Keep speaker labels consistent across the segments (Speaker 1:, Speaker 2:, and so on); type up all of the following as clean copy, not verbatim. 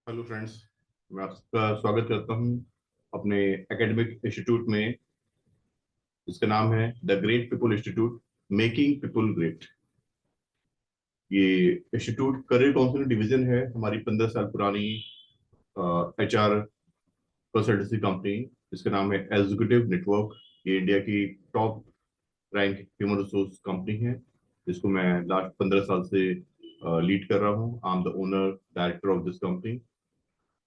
Speaker 1: Hello friends. मैं आपका स्वागत करता हूं अपने एकेडमिक इंस्टीट्यूट में, जिसका नाम है the great people institute, making people great. ये इंस्टीट्यूट करियर काउंसलिंग डिवीजन है हमारी 15 साल पुरानी HR कंसल्टेंसी कंपनी, जिसका नाम है एग्जीक्यूटिव नेटवर्क। ये इंडिया की top rank human resource company है, जिसको मैं लास्ट 15 साल से लीड कर रहा हूँ। I am the owner director of this company.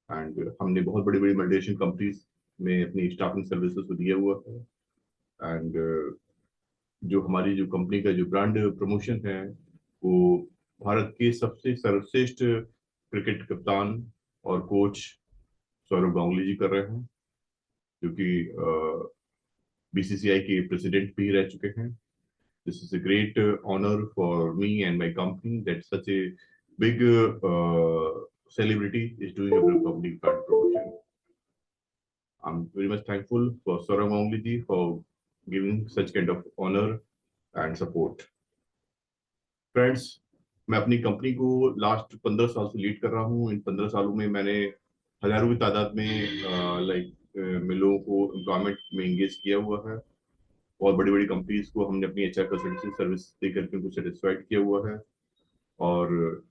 Speaker 1: And हमने बहुत बड़ी बड़ी मल्टीनेशनल कंपनीज में अपनी स्टाफिंग सर्विसेज को दिया हुआ है। एंड जो हमारी जो कंपनी का जो ब्रांड प्रमोशन है, वो भारत के सबसे सर्वश्रेष्ठ क्रिकेट कप्तान और कोच सौरव गांगुली जी कर रहे हैं, जो कि BCCI के प्रेसिडेंट भी रह चुके हैं। This is a great honour for me and my company that such a big celebrity is doing a public brand promotion. I'm very much thankful for Saurabh Ganguly ji for giving such kind of honor and support. Friends, मैं अपनी company को last 15 साल से lead कर रहा हूँ। इन 15 सालों में मैंने हजारों की तादाद में में लोगों को एम्प्लॉयमेंट में इंगेज किया हुआ है। और बड़ी बड़ी कंपनीज को हमने अपनी HR कंसल्टेंसी सर्विस देकर के उनको सेटिस्फाइड किया हुआ है। और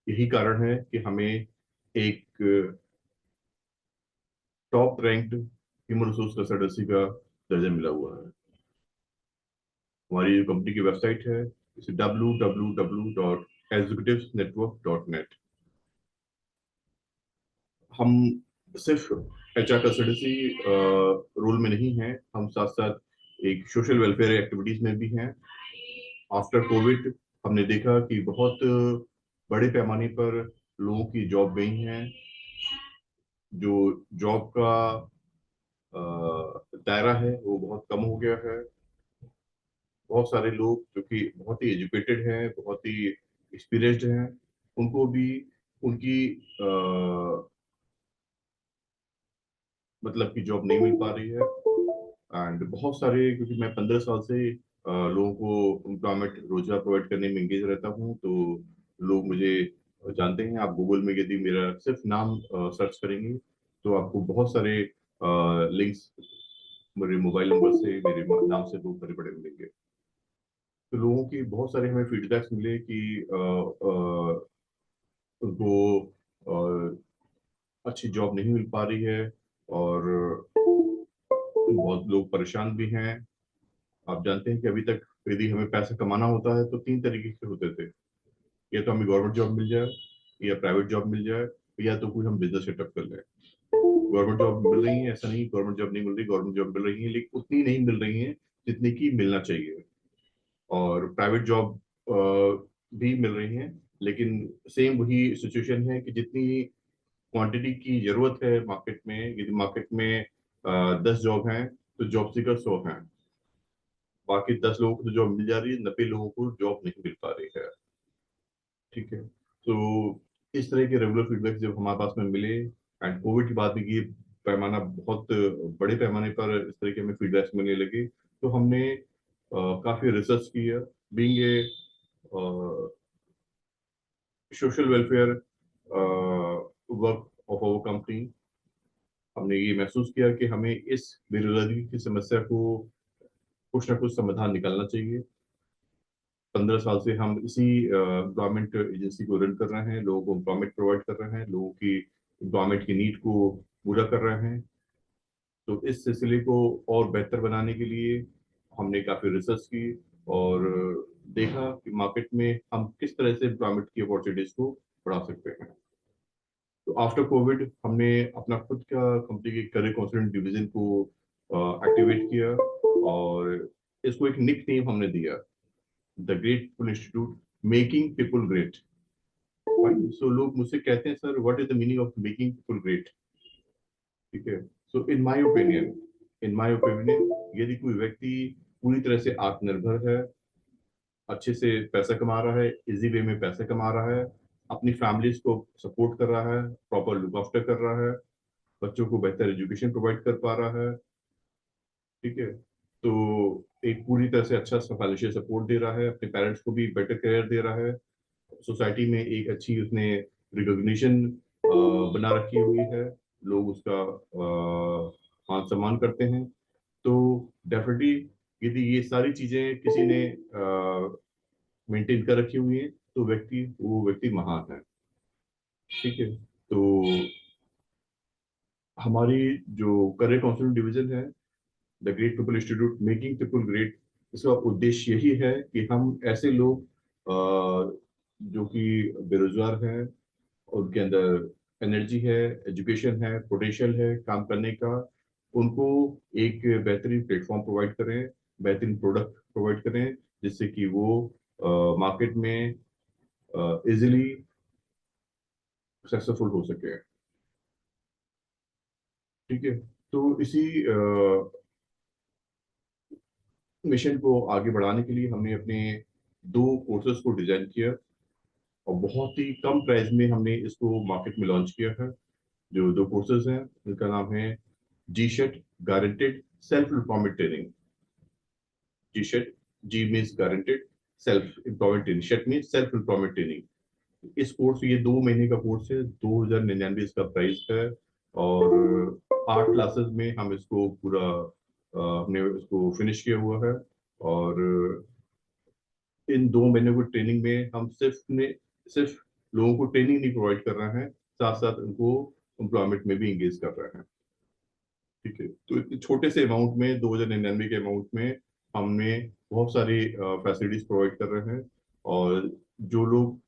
Speaker 1: यही कारण है कि हमें एक top ranked human resource consultancy का दर्जा मिला हुआ है। हमारी जो कंपनी की वेबसाइट है, इसे www.executivesnetwork.net। हम सिर्फ HR कंसल्टेंसी रोल में नहीं है, हम साथ साथ एक सोशल वेलफेयर एक्टिविटीज में भी हैं। आफ्टर कोविड हमने देखा कि बहुत बड़े पैमाने पर लोगों की जॉब गई हैं। जो जॉब का दायरा है वो बहुत कम हो गया है। बहुत सारे लोग जो कि बहुत ही एजुकेटेड हैं, बहुत ही एक्सपीरियंस्ड हैं, उनको भी उनकी मतलब की जॉब नहीं मिल पा रही है। एंड बहुत सारे, क्योंकि मैं 15 साल से लोगों को एम्प्लॉयमेंट रोजगार प्रोवाइड करने में एंगेज रहता हूँ, तो लोग मुझे जानते हैं। आप गूगल में यदि मेरा सिर्फ नाम सर्च करेंगे तो आपको बहुत सारे लिंक्स मेरे मोबाइल नंबर से, मेरे नाम से बहुत बड़े बड़े मिलेंगे। तो लोगों की बहुत सारे हमें फीडबैक्स मिले कि उनको अच्छी जॉब नहीं मिल पा रही है, और बहुत लोग परेशान भी हैं। आप जानते हैं कि अभी तक यदि हमें पैसा कमाना होता है तो 3 तरीके से होते थे। या तो हमें गवर्नमेंट जॉब मिल जाए, या प्राइवेट जॉब मिल जाए, या तो कोई हम बिजनेस सेटअप कर लें। गवर्नमेंट जॉब मिल रही है, ऐसा नहीं गवर्नमेंट जॉब नहीं मिल रही, गवर्नमेंट जॉब मिल रही है, लेकिन उतनी नहीं मिल रही है जितनी की मिलना चाहिए। और प्राइवेट जॉब भी मिल रही हैं, लेकिन सेम वही सिचुएशन है कि जितनी क्वांटिटी की जरूरत है मार्केट में, यदि मार्केट में 10 जॉब हैं तो जॉब सीकर 100 हैं। बाकी 10 लोगों को तो जॉब मिल जा रही है, 90 लोगों को जॉब नहीं मिल पा रही है। ठीक है। तो इस तरह के रेगुलर फीडबैक जब हमारे पास में मिले, एंड कोविड के बाद भी ये पैमाना बहुत बड़े पैमाने पर इस तरह के हमें फीडबैक्स मिलने लगे, तो हमने काफी रिसर्च किया। Being a social welfare work of our company, हमने ये महसूस किया कि हमें इस बेरोजगारी की समस्या को कुछ ना कुछ समाधान निकालना चाहिए। 15 साल से हम इसी एम्प्लॉयमेंट एजेंसी को रन कर रहे हैं, लोगों को एम्प्लॉयमेंट प्रोवाइड कर रहे हैं, लोगों की एम्प्लॉयमेंट की नीड को पूरा कर रहे हैं। तो इस सिलसिले को और बेहतर बनाने के लिए हमने काफी रिसर्च की, और देखा कि मार्केट में हम किस तरह से एम्प्लॉयमेंट की अपॉर्चुनिटीज को बढ़ा सकते हैं। तो आफ्टर कोविड हमने अपना खुद का कंपनी के करियर काउंसलिंग डिवीजन को एक्टिवेट किया, और इसको एक निक नेम हमने दिया, the great people institute, making people great. So लोग मुझसे कहते हैं, sir what is the meaning of making people great. ठीक है। सो इन माय ओपिनियन यदि कोई व्यक्ति पूरी तरह से आत्मनिर्भर है, अच्छे से पैसा कमा रहा है, इजी वे में पैसा कमा रहा है, अपनी फैमिलीज को सपोर्ट कर रहा है, प्रॉपर लुक आफ्टर कर रहा है, बच्चों को बेहतर एजुकेशन प्रोवाइड कर पा रहा है, ठीक है, तो एक पूरी तरह से अच्छा फाइनेंशियल सपोर्ट दे रहा है, अपने पेरेंट्स को भी बेटर केयर दे रहा है, सोसाइटी में एक अच्छी उसने रिकॉग्निशन बना रखी हुई है, लोग उसका मान सम्मान करते हैं। तो डेफिनेटली यदि ये सारी चीजें किसी ने मेंटेन कर रखी हुई है तो वो व्यक्ति महान है। ठीक है। तो हमारी जो करियर काउंसलिंग डिवीजन है, the great people institute making people great, इसका उद्देश्य यही है कि हम ऐसे लोग जो कि बेरोजगार हैं, उनके अंदर एनर्जी है, एजुकेशन है, पोटेंशियल है काम करने का, उनको एक बेहतरीन प्लेटफॉर्म प्रोवाइड करें, बेहतरीन प्रोडक्ट प्रोवाइड करें, जिससे कि वो मार्केट में इजिली सक्सेसफुल हो सके। ठीक है। तो इसी मिशन को आगे बढ़ाने के लिए हमने अपने दो कोर्सेज को डिजाइन किया और बहुत ही कम प्राइस में हमने इसको मार्केट में लॉन्च किया है। जो दो कोर्सेज हैं उनका नाम है G SET guaranteed self employment training. G SET, G means guaranteed, self employment training, SET means self employment training. इस कोर्स, ये 2 महीने का कोर्स है, 2099 इसका प्राइस है। और 8 क्लासेस में हम इसको पूरा हमने इसको फिनिश किया हुआ है। और इन 2 महीने की ट्रेनिंग में हम सिर्फ लोगों को ट्रेनिंग नहीं प्रोवाइड कर रहे हैं, साथ साथ उनको एम्प्लॉयमेंट में भी इंगेज कर रहे हैं। ठीक है। तो इतने छोटे से अमाउंट में, 2099 के अमाउंट में हमने बहुत सारी फैसिलिटीज प्रोवाइड कर रहे हैं। और जो लोग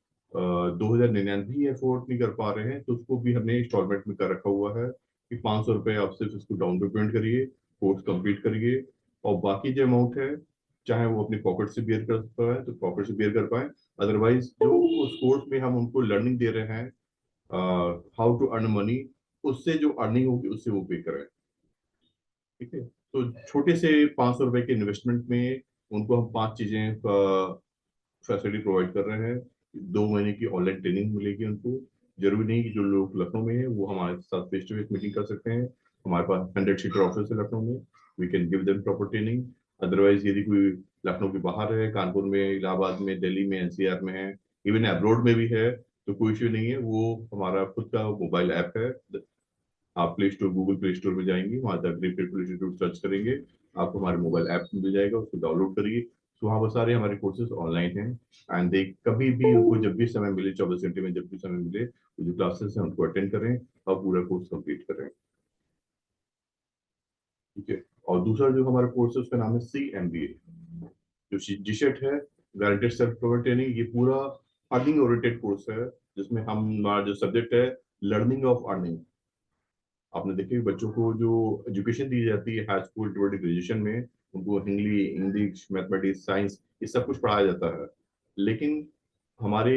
Speaker 1: 2099 ही अफोर्ड नहीं कर पा रहे हैं तो उसको भी हमने इंस्टॉलमेंट में कर रखा हुआ है कि 500 रुपये आप सिर्फ इसको डाउन पेमेंट करिए, कोर्स कंप्लीट करिए, और बाकी जो अमाउंट है चाहे वो अपनी पॉकेट से बियर कर पाए तो पॉकेट से बियर कर पाए। अदरवाइज जो उस कोर्स में हम उनको लर्निंग दे रहे हैं, हाउ टू अर्न मनी, उससे जो अर्निंग होगी उससे वो पे करें। ठीक है। तो छोटे से 500 रुपए के इन्वेस्टमेंट में उनको हम 5 चीजें का फैसिलिटी प्रोवाइड कर रहे हैं। 2 महीने की ऑनलाइन ट्रेनिंग मिलेगी उनको। जरूरी नहीं कि जो लोग लखनऊ में है वो हमारे साथ फेस टू फेस मीटिंग कर सकते हैं। हमारे पास 100 सीटर ऑफिस है लखनऊ में, we can give them proper training. Otherwise यदि कोई लखनऊ के बाहर है, कानपुर में, इलाहाबाद में, दिल्ली में, एनसीआर में है, इवन अब्रॉड में भी है, तो कोई इश्यू नहीं है। वो हमारा खुद का मोबाइल ऐप है। आप play store, Google play store में जाएंगे, वहां तक ग्रेट पीपल इंस्टीट्यूट सर्च करेंगे, आपको हमारे मोबाइल ऐप मिल जाएगा, उसको डाउनलोड करिए। तो वहाँ पर सारे हमारे कोर्सेज ऑनलाइन हैं। एंड दे कभी भी उनको जब भी समय मिले, 24 घंटे में जब भी समय मिले, वो जो क्लासेस हैं उनको अटेंड करें और पूरा कोर्स कंप्लीट करें। ठीक है। और दूसरा जो हमारा कोर्स है उसका नाम है CMBA। जो जीशेट है, गारंटेड सेल्फ प्रोवाइड ट्रेनिंग, ये पूरा अर्निंग ओरिएंटेड कोर्स है, जिसमें हम, हमारा जो सब्जेक्ट है लर्निंग ऑफ अर्निंग। आपने देखिए बच्चों को जो एजुकेशन दी जाती है हाई स्कूल टू ग्रेजुएशन में, उनको हिंदी, इंग्लिश, मैथमेटिक्स, साइंस, ये सब कुछ पढ़ाया जाता है। लेकिन हमारे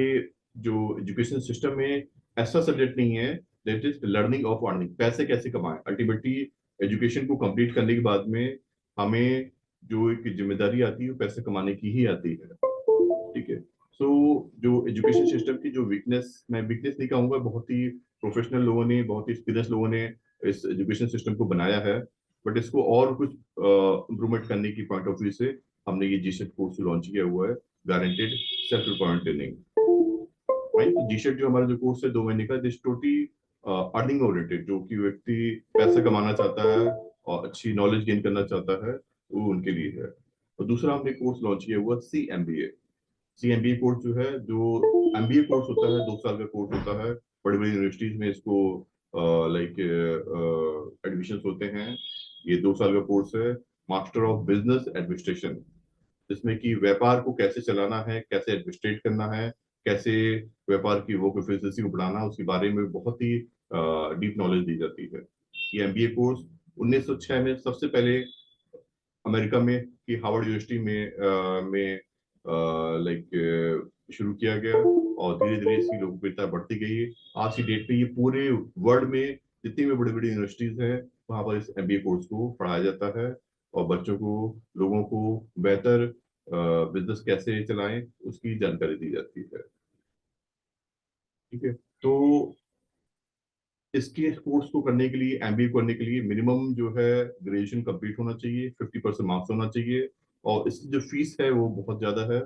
Speaker 1: जो एजुकेशन सिस्टम में ऐसा सब्जेक्ट नहीं है, that is learning of earning, पैसे कैसे कमाएं। अल्टीमेटली एजुकेशन को कंप्लीट करने के बाद में हमें जो एक जिम्मेदारी आती है वो पैसे कमाने की ही आती है। ठीक है। सो जो एजुकेशन सिस्टम की जो वीकनेस, मैं वीकनेस नहीं कहूंगा, बहुत ही प्रोफेशनल लोगों ने, बहुत ही एक्सपीरियंस लोगों ने इस एजुकेशन सिस्टम को बनाया है, बट इसको और कुछ इम्प्रूवमेंट करने की पॉइंट ऑफ व्यू से हमने ये जीसेट कोर्स लॉन्च किया हुआ है, guaranteed self employment training. Right. GSAT जो हमारा जो कोर्स है 2 महीने का, दिस टोटली अर्निंग ओरिएंटेड, जो कि व्यक्ति पैसा कमाना चाहता है और अच्छी नॉलेज गेन करना चाहता है, वो उनके लिए है। और दूसरा हमने कोर्स लॉन्च किया हुआ CMBA। CMBA कोर्स जो है, जो MBA कोर्स होता है, 2 साल का कोर्स होता है, बड़ी बड़ी यूनिवर्सिटीज में इसको लाइक एडमिशन होते हैं। ये 2 साल का कोर्स है, मास्टर ऑफ बिजनेस एडमिनिस्ट्रेशन, जिसमें कि व्यापार को कैसे चलाना है, कैसे एडमिनिस्ट्रेट करना है, कैसे व्यापार की वर्क एफिशिएंसी को बढ़ाना, उसके बारे में बहुत ही डीप नॉलेज दी जाती है। ये MBA कोर्स 1906 में सबसे पहले अमेरिका में की हार्वर्ड यूनिवर्सिटी में लाइक शुरू किया गया, और धीरे धीरे इसकी लोकप्रियता बढ़ती गई। आज की डेट में ये पूरे वर्ल्ड में जितनी भी बड़ी बड़ी यूनिवर्सिटीज हैं वहां पर इस MBA कोर्स को पढ़ाया जाता है, और बच्चों को, लोगों को बेहतर बिजनेस कैसे चलाएं उसकी जानकारी दी जाती है। ठीक है। तो इसके कोर्स को करने के लिए, MBA करने के लिए मिनिमम जो है ग्रेजुएशन कंप्लीट होना चाहिए, 50% मार्क्स होना चाहिए, और इसकी जो फीस है वो बहुत ज्यादा है।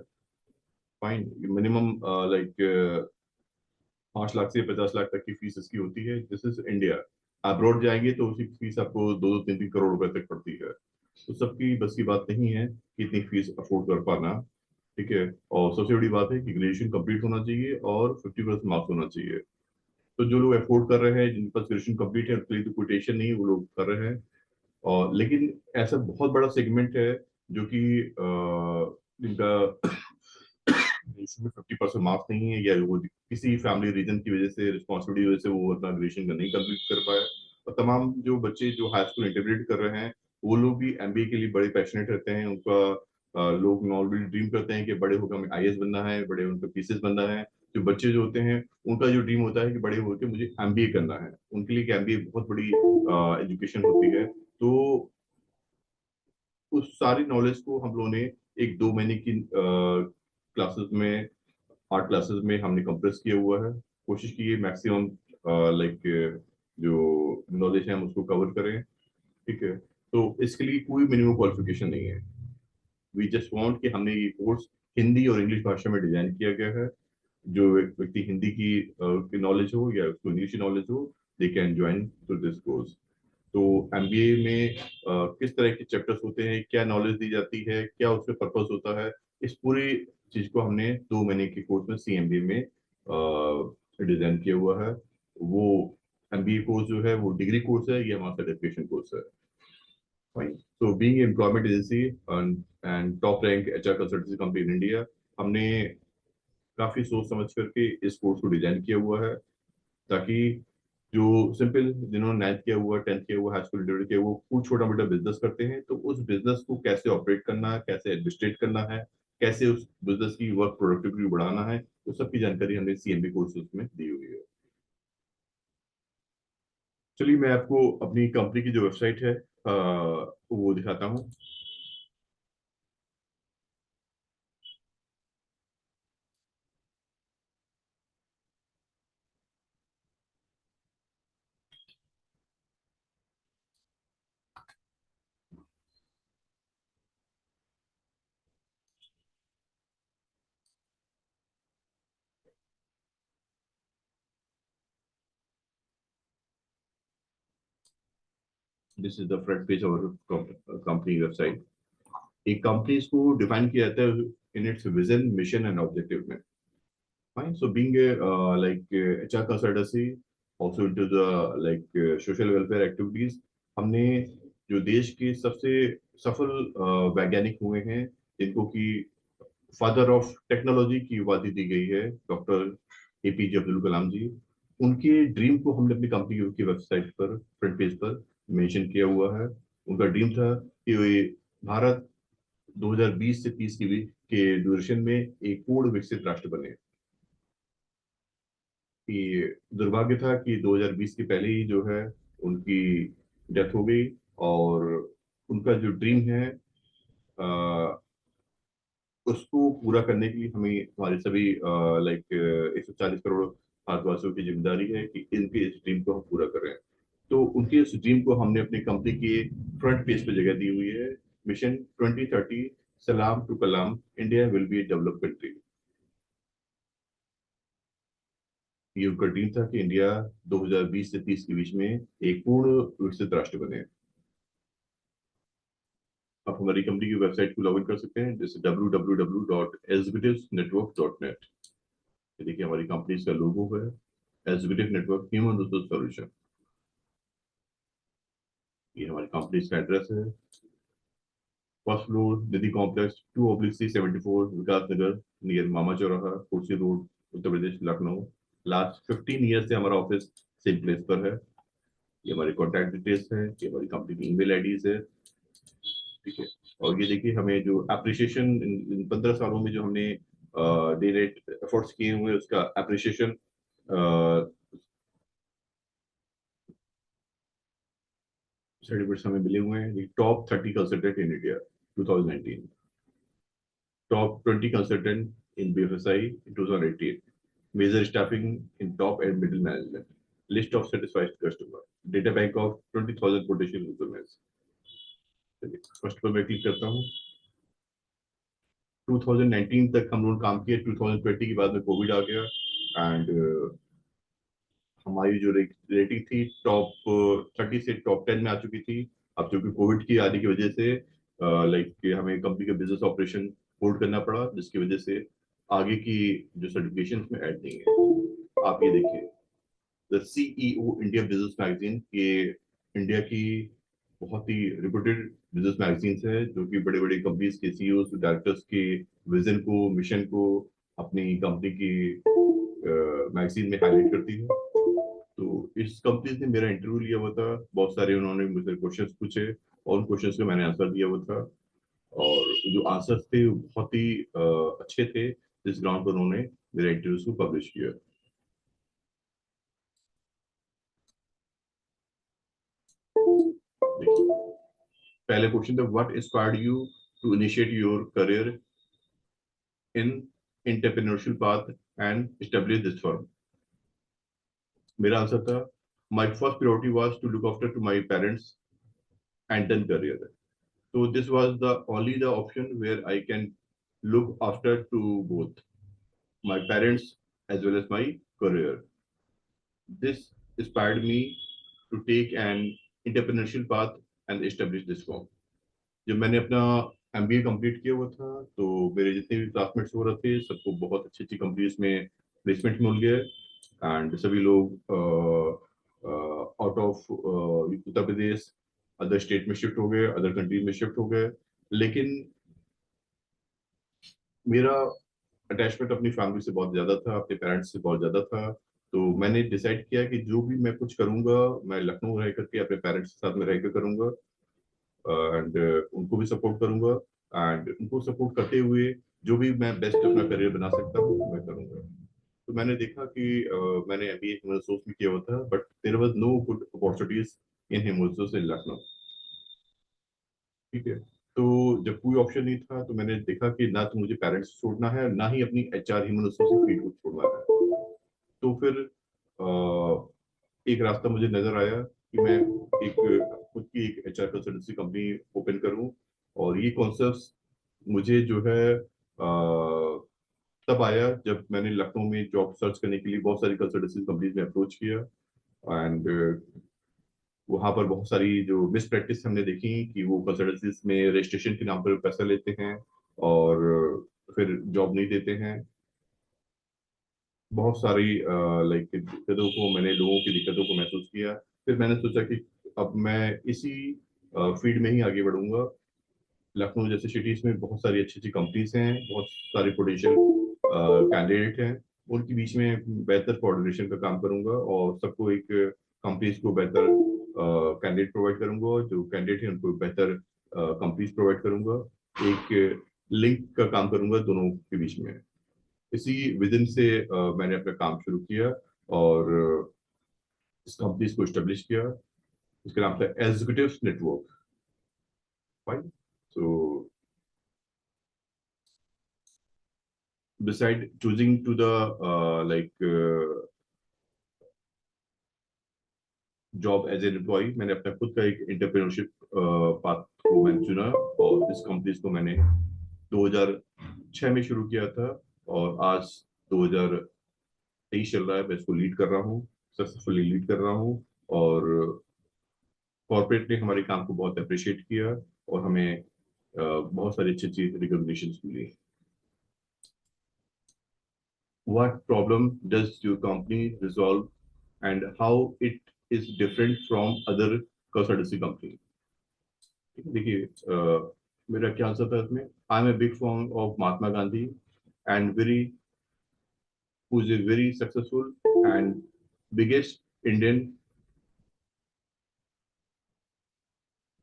Speaker 1: फाइन, मिनिमम लाइक 5 लाख से 50 लाख तक की फीस इसकी होती है। This is India. अब्रॉड जाएंगे तो उसकी फीस आपको 2-3 करोड़ रुपए तक पड़ती है। तो सबकी बस की बात नहीं है कि इतनी फीस अफोर्ड कर पाना। ठीक है। और सबसे बड़ी बात है कि ग्रेजुएशन कंप्लीट होना चाहिए और 50% मार्क्स होना चाहिए। तो जो लोग अफोर्ड कर रहे हैं, जिनके पास ग्रेजुएशन कंप्लीट है, उनके लिए तो कोटेशन नहीं है, वो लोग कर रहे हैं। और लेकिन ऐसा बहुत बड़ा सेगमेंट है जो कि जिनका ग्रेजुएशन में 50% मार्क्स नहीं है, या वो किसी फैमिली रीजन की वजह से, रिस्पॉन्सिबिलिटी वजह से वो अपना ग्रेजुएशन नहीं कंप्लीट कर पाए। और तमाम जो बच्चे जो हाई स्कूल इंटीग्रेट कर रहे हैं, वो लोग भी एमबीए के लिए बड़े पैशनेट रहते हैं। उनका लोग नॉर्मली ड्रीम करते हैं कि बड़े होकर हमें आईएएस बनना है, बड़े उनका पीसीएस बनना है। जो बच्चे जो होते हैं, उनका जो ड्रीम होता है कि बड़े होकर मुझे एमबीए करना है। उनके लिए एमबीए बहुत बड़ी एजुकेशन होती है। तो उस सारी नॉलेज को हम लोगों ने एक 2 महीने की क्लासेस में, 8 क्लासेस में हमने कंप्रेस किया हुआ है। कोशिश की है मैक्सिमम लाइक जो नॉलेज है हम उसको कवर करें। ठीक है। तो इसके लिए कोई मिनिमम क्वालिफिकेशन नहीं है। वी जस्ट वांट कि हमने ये कोर्स हिंदी और इंग्लिश भाषा में डिजाइन किया गया है। जो व्यक्ति हिंदी की नॉलेज हो या उसको इंग्लिश की नॉलेज हो, they can join to this course. तो एमबीए में किस तरह के चैप्टर्स होते हैं, क्या नॉलेज दी जाती है, क्या उसमें पर्पस होता है, इस पूरी चीज को हमने 2 महीने के कोर्स में सीएमबीए में डिजाइन किया हुआ है। वो एमबीए कोर्स जो है वो डिग्री कोर्स है, ये हमारा सर्टिफिकेशन कोर्स है। Fine. So being employment agency and top rank HR consultancy company in India, हमने काफी सोच समझ करके इस कोर्स को डिजाइन किया हुआ है, ताकि जो सिंपल जिन्होंने 9th किया हुआ, 10th किया हुआ, हाई स्कूल इंटरमीडिएट किया हुआ, वो कुछ छोटा मोटा बिजनेस करते हैं, तो उस बिजनेस को कैसे ऑपरेट करना है, कैसे एडमिनिस्ट्रेट करना है, कैसे उस बिजनेस की वर्क प्रोडक्टिविटी बढ़ाना है, तो सबकी जानकारी हमने सीएमबी कोर्सेज में दी हुई है। चलिए मैं आपको अपनी कंपनी की जो वेबसाइट है वो दिखाता हूँ। This is the front page of company website. एक कंपनी को डिफाइन किया जाता है in its vision, mission and objective में। Fine. So being a HR consultancy, also into the social welfare activities, हमने जो देश के सबसे सफल वैज्ञानिक हुए हैं, जिनको कि फादर ऑफ टेक्नोलॉजी की उपाधि दी गई है, डॉक्टर एपीजे अब्दुल कलाम जी, उनके ड्रीम को हमने अपनी कंपनी की वेबसाइट पर, फ्रंट पेज पर मेंशन किया हुआ है। उनका ड्रीम था कि वे भारत 2020 से 30 के ड्यूरेशन में एक पूर्ण विकसित राष्ट्र बने। कि दुर्भाग्य था कि 2020 के पहले ही जो है उनकी डेथ हो गई। और उनका जो ड्रीम है अ, उसको पूरा करने के लिए हमें हमारे सभी 140 करोड़ भारतवासियों की जिम्मेदारी है कि इनके इस ड्रीम को हम पूरा करें। तो उनके इस ड्रीम को हमने अपनी कंपनी के फ्रंट पेज पे जगह दी हुई है। मिशन 2030, सलाम to Kalam, India will be a developed country. ये उनका ड्रीम था कि इंडिया 2020 से 30 के बीच में एक पूर्ण विकसित राष्ट्र बने। आप हमारी कंपनी की वेबसाइट को लॉग इन कर सकते हैं, जैसे www.executivesnetwork.net। ये देखिए हमारी कंपनी का लोगो है, executive network human resource solution. ये हमारी कंपनी का एड्रेस है। फर्स्ट फ्लोर, निधि कॉम्प्लेक्स, 2/C74, विकास नगर, नियर मामा चौराहा, कुर्सी road, Uttar Pradesh, Lucknow. Last 15 year से हमारा ऑफिस सेम प्लेस पर है। ये हमारी कॉन्टैक्ट डिटेल्स है, ये हमारी कंपनी की ईमेल आईडीज है। ठीक है। और ये देखिए हमें जो अप्रिशिएशन इन 15 सालों में जो हमने डे रेट एफर्ट्स किए हुए हैं, उसका अप्रिशिएशन सर्टिफिकेट्स हमें मिले हुए हैं। Top 30 consultant in India 2019, top 20 consultant in BFSI in 2018, major staffing in top and middle management, list of satisfied customer, data bank of 20,000 potential customers. First पर मैं क्लिक करता हूँ। 2019 तक हम लोग काम किए, 2020 के बाद में कोविड आ गया। एंड हमारी जो रेटिंग थी टॉप 30 से टॉप 10 में आ चुकी थी। अब चूंकि कोविड की आने की वजह से लाइक हमें कंपनी का बिजनेस ऑपरेशन होल्ड करना पड़ा, जिसकी वजह से आगे की जो सर्टिफिकेशन में ऐड नहीं है। आप ये देखिए, the CEO India business magazine, ये इंडिया की बहुत ही रिप्यूटेड बिजनेस मैगजीन्स है, जो कि बड़े बड़े कंपनीज के सीईओ डायरेक्टर्स के विजन को, मिशन को अपनी कंपनी की मैगजीन में हाईलाइट करती है। तो इस कंपनी ने मेरा इंटरव्यू लिया हुआ था, बहुत सारे उन्होंने मुझसे क्वेश्चंस पूछे और उन क्वेश्चंस का मैंने आंसर दिया हुआ था। और जो आंसर्स थे वो बहुत ही अच्छे थे, जिस ग्राउंड पर उन्होंने मेरे इंटरव्यूज को पब्लिश किया। देखिए, पहले क्वेश्चन था, what inspired you to initiate your career in entrepreneurship path and establish this firm. मेरा आंसर था, my first priority was to look after to my parents and then career. So this was the only the option where I can look after to both my parents as well as my career. This inspired me to take an entrepreneurial path and establish this firm. जब मैंने अपना MBA complete किया हुआ था, तो मेरे जितने भी क्लासमेट्स हो रहे थे सबको बहुत अच्छी अच्छी कंपनीज में प्लेसमेंट मिल गया, एंड सभी लोग out of Uttar Pradesh other state में शिफ्ट हो गए, अदर कंट्रीज में शिफ्ट हो गए। लेकिन मेरा अटैचमेंट अपनी फैमिली से बहुत ज्यादा था, अपने पेरेंट्स से बहुत ज्यादा था। तो मैंने डिसाइड किया कि जो भी मैं कुछ करूंगा, मैं लखनऊ रह करके अपने पेरेंट्स के साथ में रह कर करूंगा, एंड उनको भी सपोर्ट करूंगा, एंड उनको सपोर्ट करते हुए जो भी मैं बेस्ट अपना करियर बना सकता हूँ मैं करूंगा। तो मैंने देखा कि मैंने अभी एक सोच में किया हुआ था, but there was no good opportunities in हिमोसिस इन लखनऊ। ठीक है, तो जब कोई ऑप्शन नहीं था, तो मैंने देखा कि ना तो मुझे पेरेंट्स छोड़ना है, ना ही अपनी HR ह्यूमन रिसोर्स फील्ड को छोड़ना है। तो फिर एक रास्ता मुझे नजर आया कि मैं एक खुद की एक HR कंसल्टेंसी कंपनी ओपन करूं। और ये कॉन्सेप्ट मुझे जो है तब आया जब मैंने लखनऊ में जॉब सर्च करने के लिए बहुत सारी कंसल्टेंसी कंपनीज में अप्रोच किया, एंड वहां पर बहुत सारी जो मिस प्रैक्टिस हमने देखी कि वो कंसल्टेंसीज में रजिस्ट्रेशन के नाम पर पैसा लेते हैं और फिर जॉब नहीं देते हैं। बहुत सारी लाइक दिक्कतों को, मैंने लोगों की दिक्कतों को महसूस किया। फिर मैंने सोचा कि अब मैं इसी फील्ड में ही आगे बढ़ूंगा। लखनऊ जैसे सिटीज में बहुत सारी अच्छी अच्छी कंपनीज हैं, बहुत सारे पोटेंशियल कैंडिडेट हैं, उनके बीच में बेहतर कोऑर्डिनेशन का काम करूंगा और सबको एक कंपनीज को बेहतर कैंडिडेट प्रोवाइड करूंगा, और जो कैंडिडेट है उनको बेहतर कंपनीज प्रोवाइड करूंगा। एक लिंक का काम करूंगा दोनों के बीच में। इसी विजन से मैंने अपना काम शुरू किया और इस कंपनीज को स्टेब्लिश किया। इसका नाम था executive network. Fine. So beside choosing to the job as an employ, मैंने अपना खुद का एक एंटरप्रेन्योरशिप पाथ को मैंने चुना, और इस कंपनीज को मैंने 2006 में शुरू किया था, और आज 2023 चल रहा है। मैं इसको लीड कर रहा हूँ, सक्सेसफुली लीड कर रहा हूँ। और कॉर्पोरेट ने हमारे काम को बहुत अप्रिशिएट किया और हमें बहुत सारी अच्छी अच्छी रिकॉग्निशन मिली। What problem does your company resolve and how it is different from other consultancy company? देखिए, मेरा क्या आंसर था इसमें, I am a big fan of Mahatma Gandhi and very who is a very successful and biggest Indian,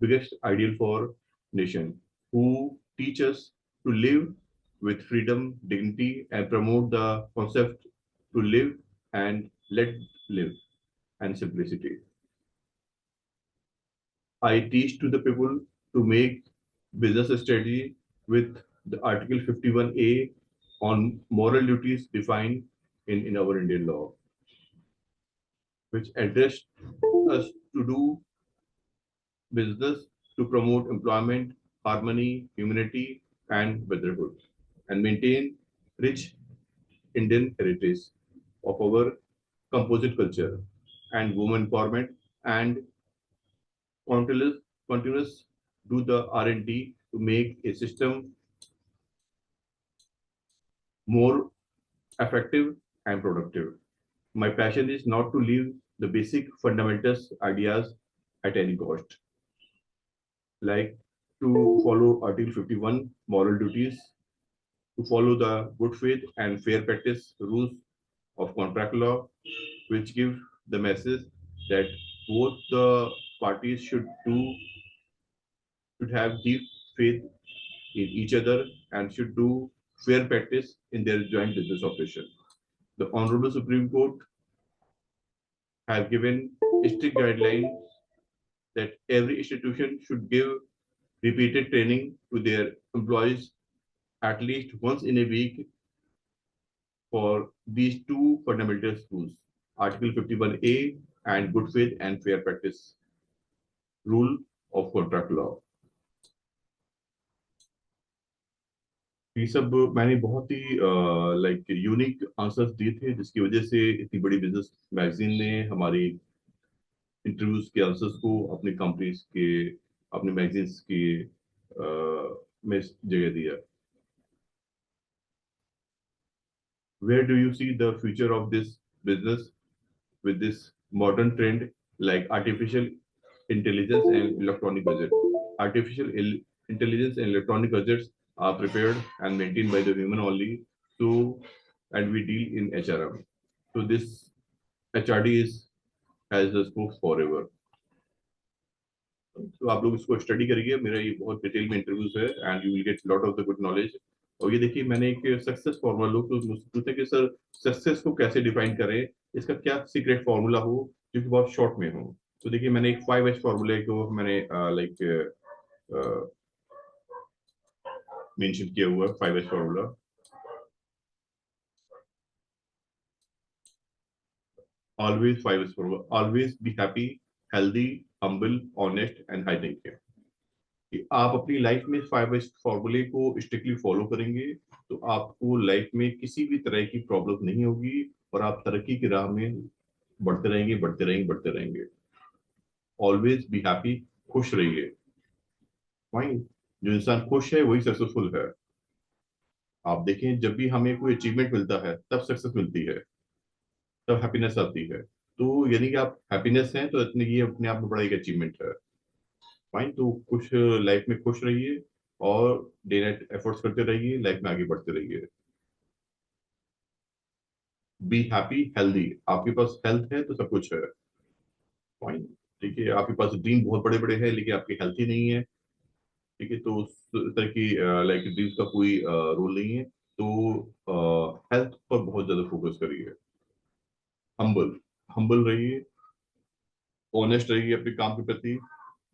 Speaker 1: biggest ideal for nation, who teach us to live with freedom, dignity, and promote the concept to live and let live and simplicity. I teach to the people to make business strategy with the Article 51A on moral duties defined in our Indian law, which address us to do business to promote employment, harmony, humanity, and brotherhood, and maintain rich Indian heritage of our composite culture. and women empowerment, and continuous do the R&D to make a system more effective and productive. My passion is not to leave the basic fundamentals ideas at any cost, like to follow Article 51 moral duties, to follow the good faith and fair practice rules of contract law, which give the message that both the parties should have deep faith in each other and should do fair practice in their joint business operation. The Honorable Supreme Court have given strict guidelines that every institution should give repeated training to their employees at least once in a week for these two fundamental rules, Article 51A and good faith and fair practice rule of contract law. ये सब मैंने बहुत ही like unique answers दिए थे, जिसकी वजह से इतनी बड़ी बिजनेस मैगजीन ने हमारी इंटरव्यूज के आंसर्स को अपनी कंपनीज के, अपने मैगजीन्स के में जगह दिया. Where do you see the future of this business with this modern trend like artificial intelligence and electronic budget? Artificial intelligence and electronic budgets are prepared and maintained by the human only. So, and we deal in HRM. So this HRD has the scope forever. तो आप लोग इसको study करिए, मेरा ये बहुत detail में interviews है and you will get lot of the good knowledge. और ये देखिए, मैंने एक सक्सेस फॉर्मूला, लोग तो मुझसे पूछते हैं कि सर सक्सेस को कैसे डिफाइन करें, इसका क्या सीक्रेट फॉर्मूला हो जो कि बहुत शॉर्ट में हो. तो देखिए, मैंने एक 5H फॉर्मूले को मैंने लाइक मेंशन किया हुआ है. 5H formula: always 5H formula, always be happy, healthy, humble, honest and high thinking. कि आप अपनी लाइफ में 5H फॉर्मूले को स्ट्रिक्टली फॉलो करेंगे तो आपको लाइफ में किसी भी तरह की प्रॉब्लम नहीं होगी और आप तरक्की की राह में बढ़ते रहेंगे, बढ़ते रहेंगे, बढ़ते रहेंगे. ऑलवेज बी हैप्पी, खुश रहिए. फाइन. जो इंसान खुश है वही सक्सेसफुल है. आप देखें, जब भी हमें कोई अचीवमेंट मिलता है तब सक्सेस मिलती है, तब हैप्पीनेस आती है. तो यानी कि आप हैप्पीनेस हैं तो इतनी, ये अपने आप में बड़ा एक अचीवमेंट है. फाइन. तो कुछ लाइफ में खुश रहिए और डे नाइट एफर्ट्स करते रहिए, लाइफ में आगे बढ़ते रहिए. Be happy, healthy. आपके पास हेल्थ है तो सब कुछ है. फाइन. ठीक है, आपके पास ड्रीम बहुत बड़े बड़े हैं लेकिन आपकी हेल्थ ही नहीं है. ठीक है, तो उस तरह की लाइक ड्रीम्स का कोई रोल नहीं है. तो हेल्थ पर बहुत ज्यादा फोकस करिए. हम्बल, हम्बल रहिए, ऑनेस्ट रहिए अपने काम के प्रति,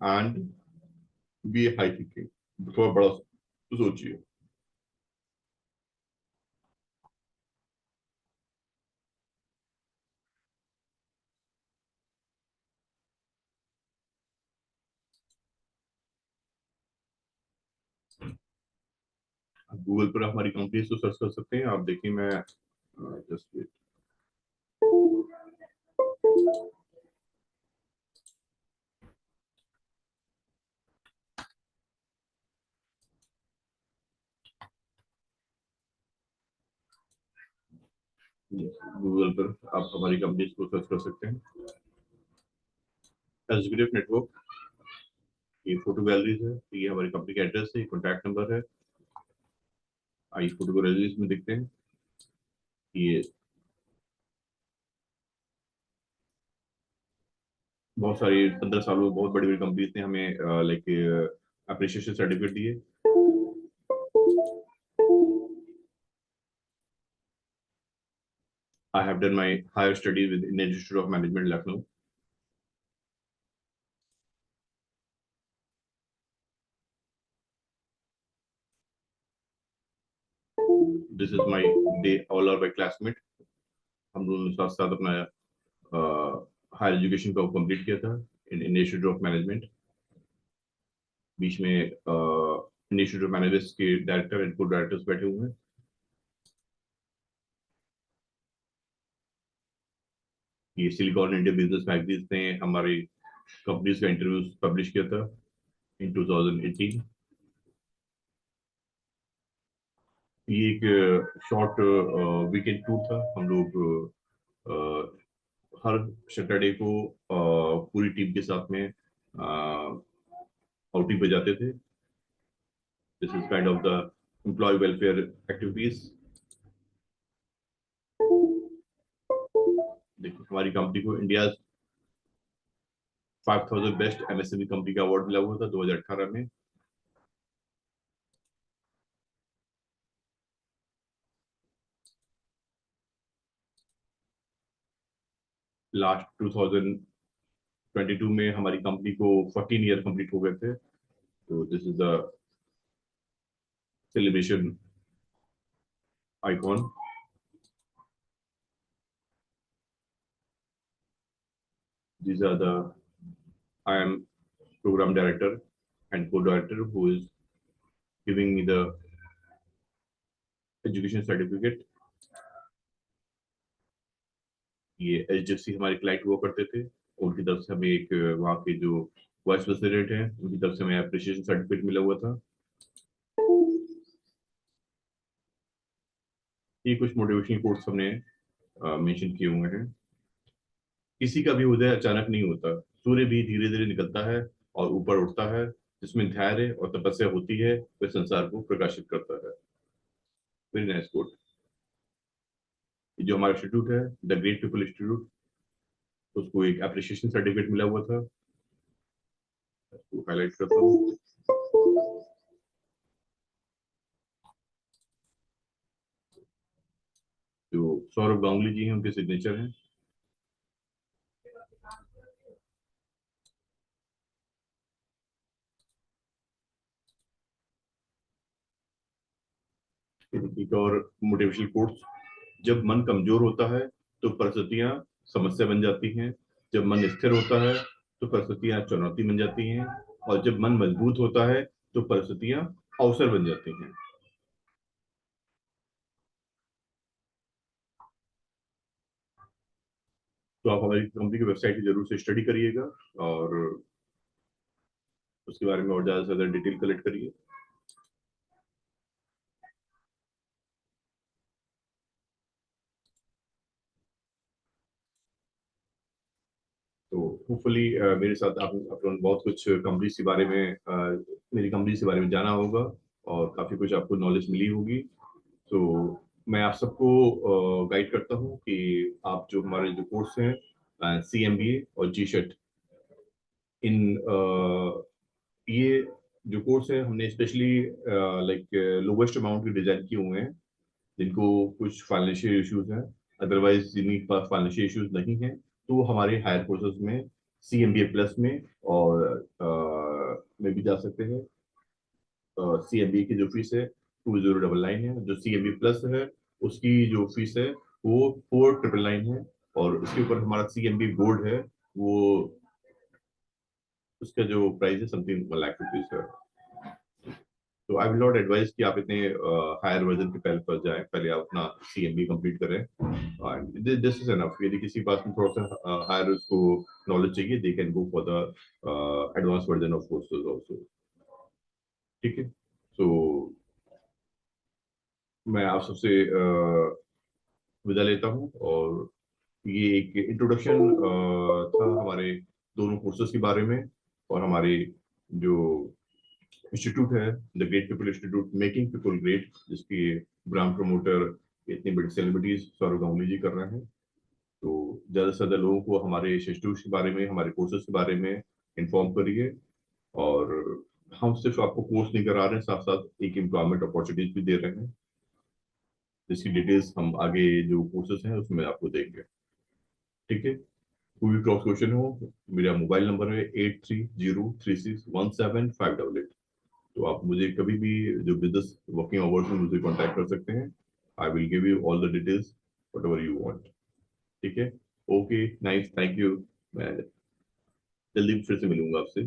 Speaker 1: एंड बी हाई थिंकिंग. थोड़ा बड़ा सोचिए. गूगल पर हमारी कंपनीज को सर्च कर सकते हैं. आप देखिए, मैं जस्ट गूगल पर आप हमारी कंपनीज को सर्च कर सकते हैं. एग्जीक्यूटिव नेटवर्क, ये फोटो गैलरीज है, ये हमारी कंपनी का एड्रेस है, कॉन्टैक्ट नंबर है. आइए फोटो गैलरीज में देखते हैं. ये बहुत सारी 15 सालों में बहुत बड़ी बड़ी कंपनीज ने हमें लाइक अप्रिशिएशन सर्टिफिकेट दिए. I have done my higher studies with Indian Institute of Management, Lucknow. This is my, they all are my classmate. हम दोनों साथ साथ अपना हायर एजुकेशन को कंप्लीट किया था in Indian institute of management. बीच में इंडियन इंस्टीट्यूट ऑफ मैनेजमेंट के डायरेक्टर एंड को डायरेक्टर्स बैठे हुए हैं. ये सिलिकॉन इंडिया बिजनेस मैगजीन ने हमारी कंपनीज का इंटरव्यू पब्लिश किया था इन 2018। ये एक शॉर्ट वीकेंड टूर था। हम लोग हर सैटरडे को पूरी टीम के साथ में आउटिंग पे जाते थे। This is kind of the employ welfare activities. देखो हमारी कंपनी को इंडिया 5000 बेस्ट एमएसएमई कंपनी का अवार्ड मिला हुआ था 2018 में। लास्ट 2022 में हमारी कंपनी को 14 ईयर कंप्लीट हो गए थे। तो this is the celebration icon. These are the I am program director and co-director who is giving me the education certificate. ये एचडीएफसी हमारे क्लाइंट हुआ करते थे, उनकी तरफ से हमें एक वहाँ के जो वाइस प्रेसिडेंट हैं उनकी तरफ से हमें अप्रिशिएशन सर्टिफिकेट मिला हुआ था। ये कुछ मोटिवेशनल कोट्स हमने मेंशन किए हुए हैं। किसी का भी उदय अचानक नहीं होता, सूर्य भी धीरे धीरे निकलता है और ऊपर उठता है। जिसमें धैर्य और तपस्या होती है वह संसार को प्रकाशित करता है। Very nice quote. जो हमारा इंस्टीट्यूट है द ग्रेट पीपल इंस्टीट्यूट, उसको एक अप्रिशिएशन सर्टिफिकेट मिला हुआ था। उसको हाईलाइट करता हूँ। जो सौरभ गांगुली जी हैं उनके सिग्नेचर हैं। एक और मोटिवेशनल कोट्स। जब मन कमजोर होता है तो परिस्थितियां समस्या बन जाती हैं। जब मन स्थिर होता है तो परिस्थितियां चुनौती बन जाती हैं। और जब मन मजबूत होता है तो परिस्थितियां अवसर बन जाती हैं। तो आप हमारी कंपनी की वेबसाइट की जरूर से स्टडी करिएगा और उसके बारे में और ज्यादा से ज्यादा डिटेल कलेक्ट करिए। तो होपफुली मेरे साथ आप लोगों ने बहुत कुछ कंपनी के बारे में मेरी कंपनी के बारे में जाना होगा और काफी कुछ आपको नॉलेज मिली होगी। तो मैं आप सबको गाइड करता हूँ कि आप जो हमारे जो कोर्स हैं CMBA और GSET, इन ये जो कोर्स है हमने स्पेशली लाइक लोवेस्ट अमाउंट के डिजाइन किए हुए हैं जिनको कुछ फाइनेंशियल इश्यूज हैं। अदरवाइज जिनके पास फाइनेंशियल इश्यूज नहीं है तो वो हमारे हायर कोर्सेज में CMBA प्लस में और में भी जा सकते हैं। CMBA की जो फीस है 2099 है। जो CMBA प्लस है उसकी जो फीस है वो 4999 है। और उसके ऊपर हमारा CMBA गोल्ड है, वो उसका जो प्राइस है समथिंग 1 लाख रुपीज है। तो आई विल नॉट एडवाइज कि आप इतने हायर वर्जन के पहले पर जाएं, पहले आप अपना CMBA कंप्लीट करें। And this is enough. यदि किसी पास में थोड़ा सा हायर उसको नॉलेज चाहिए they can go for the advance version of courses also. ठीक है। तो मैं आप सबसे विदा लेता हूँ और ये एक इंट्रोडक्शन था हमारे दोनों कोर्सेज के बारे में और हमारे जो इंस्टीट्यूट है the great people institute making people great, जिसकी ब्रांड प्रमोटर इतनी बड़ी सेलिब्रिटीज सौरभ गांगुली जी कर रहे हैं। तो ज्यादा से ज्यादा लोगों को हमारे इंस्टीट्यूट के बारे में हमारे कोर्सेज के बारे में इन्फॉर्म करिए। और हम सिर्फ आपको कोर्स नहीं करा रहे हैं, साथ साथ एक एम्प्लॉयमेंट अपॉर्चुनिटीज भी दे रहे हैं जिसकी डिटेल्स हम आगे जो कोर्सेज हैं उसमें आपको देंगे। ठीक है। कोई भी क्रॉस क्वेश्चन हो, मेरा मोबाइल नंबर है 8303617588। तो आप मुझे कभी भी जो बिजनेस वर्किंग आवर्स में मुझे कांटेक्ट कर सकते हैं। I will give you all the details what ever you want. ठीक है। Okay nice, thank you. मैं जल्दी फिर से मिलूंगा आपसे।